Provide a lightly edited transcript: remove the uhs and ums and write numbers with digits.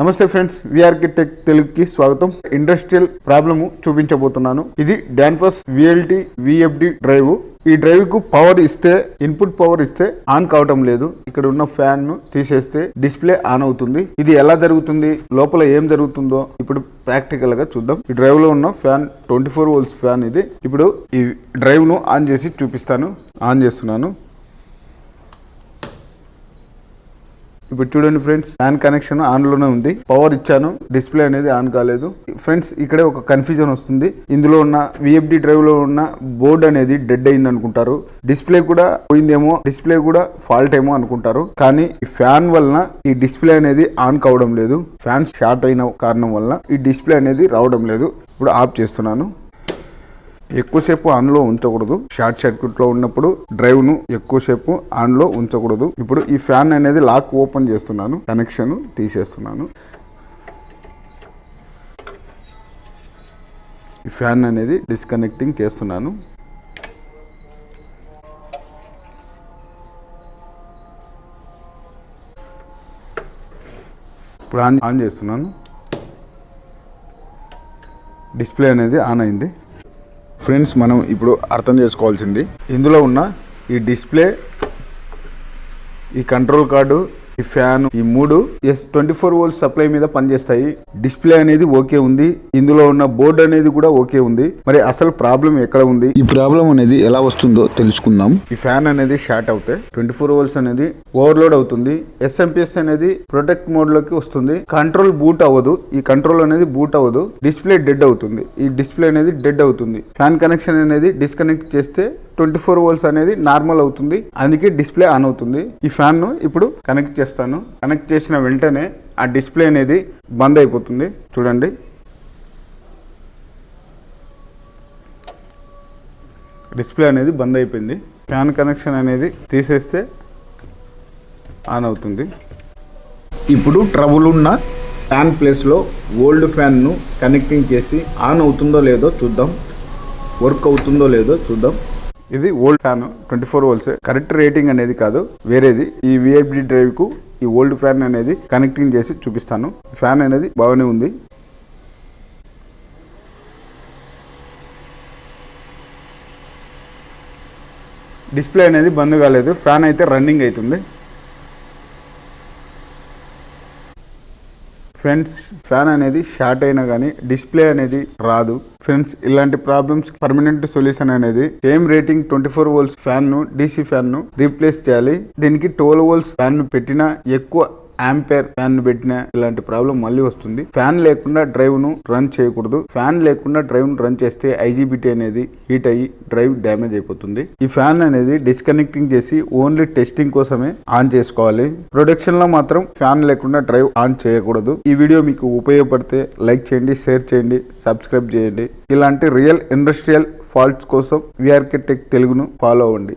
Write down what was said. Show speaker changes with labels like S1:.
S1: నమస్తే friends, VRK tech తెలుగుకి స్వాగతం. ఇండస్ట్రియల్ ప్రాబ్లమ్ చూపించబోతున్నాను. ఇది డాన్ఫోస్ విఎల్టీ విఎఫ్డి డ్రైవ్. ఈ డ్రైవ్ కు పవర్ ఇస్తే, ఇన్పుట్ పవర్ ఇస్తే ఆన్ కావటం లేదు. ఇక్కడ ఉన్న ఫ్యాన్ ను తీసేస్తే డిస్ప్లే ఆన్ అవుతుంది. ఇది ఎలా జరుగుతుంది, లోపల ఏం జరుగుతుందో ఇప్పుడు ప్రాక్టికల్ గా చూద్దాం. ఈ డ్రైవ్ లో ఉన్న ఫ్యాన్ 24 వోల్ట్స్ ఫ్యాన్ ఇది. ఇప్పుడు ఈ డ్రైవ్ ను ఆన్ చేసి చూపిస్తాను. ఆన్ చేస్తున్నాను. ఇప్పుడు చూడండి ఫ్రెండ్స్, ఫ్యాన్ కనెక్షన్ ఆన్ లోనే ఉంది. పవర్ ఇచ్చాను, డిస్ప్లే అనేది ఆన్ కాలేదు. ఫ్రెండ్స్, ఇక్కడే ఒక కన్ఫ్యూజన్ వస్తుంది. ఇందులో ఉన్న విఎఫ్డి డ్రైవ్ లో ఉన్న బోర్డ్ అనేది డెడ్ అయింది అనుకుంటారు. డిస్ప్లే కూడా పోయిందేమో, డిస్ప్లే కూడా ఫాల్ట్ ఏమో అనుకుంటారు. కానీ ఈ ఫ్యాన్ వలన ఈ డిస్ప్లే అనేది ఆన్ కావడం లేదు. ఫ్యాన్ షార్ట్ అయిన కారణం వల్ల ఈ డిస్ప్లే అనేది రావడం లేదు. ఇప్పుడు ఆఫ్ చేస్తున్నాను. ఎక్కువసేపు ఆన్ లో ఉంచకూడదు. షార్ట్ సర్క్యూట్ లో ఉన్నప్పుడు డ్రైవ్ ను ఎక్కువసేపు ఆన్ లో ఉంచకూడదు. ఇప్పుడు ఈ ఫ్యాన్ అనేది లాక్ ఓపెన్ చేస్తున్నాను. కనెక్షన్ తీసేస్తున్నాను. ఈ ఫ్యాన్ అనేది డిస్కనెక్టింగ్ చేస్తున్నాను. ఇప్పుడు ఆన్ చేస్తున్నాను. డిస్ప్లే అనేది ఆన్ అయింది. ఫ్రెండ్స్, మనం ఇప్పుడు అర్థం చేసుకోవాల్సింది, ఇందులో ఉన్న ఈ డిస్ప్లే, ఈ కంట్రోల్ కార్డు, ఈ ఫ్యాన్, ఈ మూడు 24 వోల్ట్ సప్లై మీద పనిచేస్తాయి. డిస్ప్లే అనేది ఓకే ఉంది. ఇందులో ఉన్న బోర్డు అనేది కూడా ఓకే ఉంది. మరి అసలు ప్రాబ్లం ఎక్కడ ఉంది, ఈ ప్రాబ్లం అనేది ఎలా వస్తుందో తెలుసుకుందాం. ఈ ఫ్యాన్ అనేది షార్ట్ అవుతే 24 వోల్ట్స్ అనేది ఓవర్లోడ్ అవుతుంది. ఎస్ఎంపిఎస్ అనేది ప్రొటెక్ట్ మోడ్ లోకి వస్తుంది. కంట్రోల్ బూట్ అవ్వదు. ఈ కంట్రోల్ అనేది బూట్ అవ్వదు. డిస్ప్లే డెడ్ అవుతుంది. ఈ డిస్ప్లే అనేది డెడ్ అవుతుంది. ఫ్యాన్ కనెక్షన్ అనేది డిస్కనెక్ట్ చేస్తే 24 వోల్ట్స్ అనేది నార్మల్ అవుతుంది. అందుకే డిస్ప్లే ఆన్ అవుతుంది. ఈ ఫ్యాన్ ను ఇప్పుడు కనెక్ట్ చేస్తాను. కనెక్ట్ చేసిన వెంటనే ఆ డిస్ప్లే అనేది బంద్ అయిపోతుంది. చూడండి, డిస్ప్లే అనేది బంద్ అయిపోయింది. ఫ్యాన్ కనెక్షన్ అనేది తీసేస్తే ఆన్ అవుతుంది. ఇప్పుడు ట్రబుల్ ఉన్న ఫ్యాన్ ప్లేస్లో ఓల్డ్ ఫ్యాన్ను కనెక్టింగ్ చేసి ఆన్ అవుతుందో లేదో చూద్దాం. వర్క్ అవుతుందో లేదో చూద్దాం. ఇది old fan, 24 volts. Correct rating అనేది కాదు, వేరేది. ఈ విఐపి డ్రైవ్ కు ఈ ఓల్డ్ ఫ్యాన్ అనేది కనెక్టింగ్ చేసి చూపిస్తాను. ఫ్యాన్ అనేది బాగానే ఉంది. డిస్ప్లే అనేది బంద్ కాలేదు. ఫ్యాన్ అయితే రన్నింగ్ అవుతుంది. ఫ్రెండ్స్, ఫ్యాన్ అనేది షార్ట్ అయినా కానీ డిస్ప్లే అనేది రాదు. ఫ్రెండ్స్, ఇలాంటి ప్రాబ్లమ్స్ పర్మనెంట్ సొల్యూషన్ అనేది సేమ్ రేటింగ్ 24 వోల్ట్స్ ఫ్యాన్ ను, డీసీ ఫ్యాన్ ను రీప్లేస్ చేయాలి. దీనికి 12 వోల్ట్స్ ఫ్యాన్ ను పెట్టినా, ఎక్కువ ఆంపియర్ ఫ్యాన్ ను పెట్టినా ఇలాంటి ప్రాబ్లం మళ్ళీ వస్తుంది. ఫ్యాన్ లేకుండా డ్రైవ్ ను రన్ చేయకూడదు. ఫ్యాన్ లేకుండా డ్రైవ్ ను రన్ చేస్తే ఐజీబీటీ అనేది హీట్ అయ్యి డ్రైవ్ డ్యామేజ్ అయిపోతుంది. ఈ ఫ్యాన్ అనేది డిస్కనెక్టింగ్ చేసి ఓన్లీ టెస్టింగ్ కోసమే ఆన్ చేసుకోవాలి. ప్రొడక్షన్ లో మాత్రం ఫ్యాన్ లేకుండా డ్రైవ్ ఆన్ చేయకూడదు. ఈ వీడియో మీకు ఉపయోగపడితే లైక్ చేయండి, షేర్ చేయండి, సబ్స్క్రైబ్ చేయండి. ఇలాంటి రియల్ ఇండస్ట్రియల్ ఫాల్ట్స్ కోసం విఆర్కే టెక్ తెలుగును ఫాలో అవ్వండి.